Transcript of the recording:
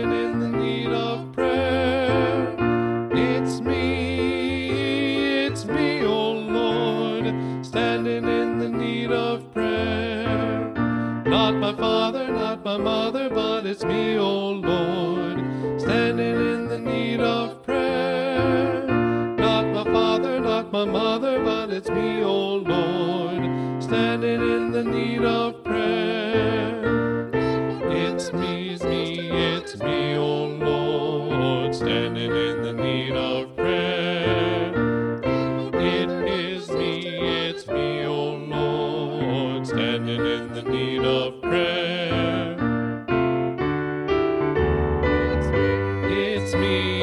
standing in the need of prayer. It's me, oh Lord, standing in the need of prayer. Not my father, not my mother, but it's me, oh Lord, standing in the need of prayer. Not my father, not my mother, but it's me, oh Lord, standing in the need of prayer. It's me, oh Lord, standing in the need of prayer. It's me, oh Lord, standing in the need of prayer. It's me,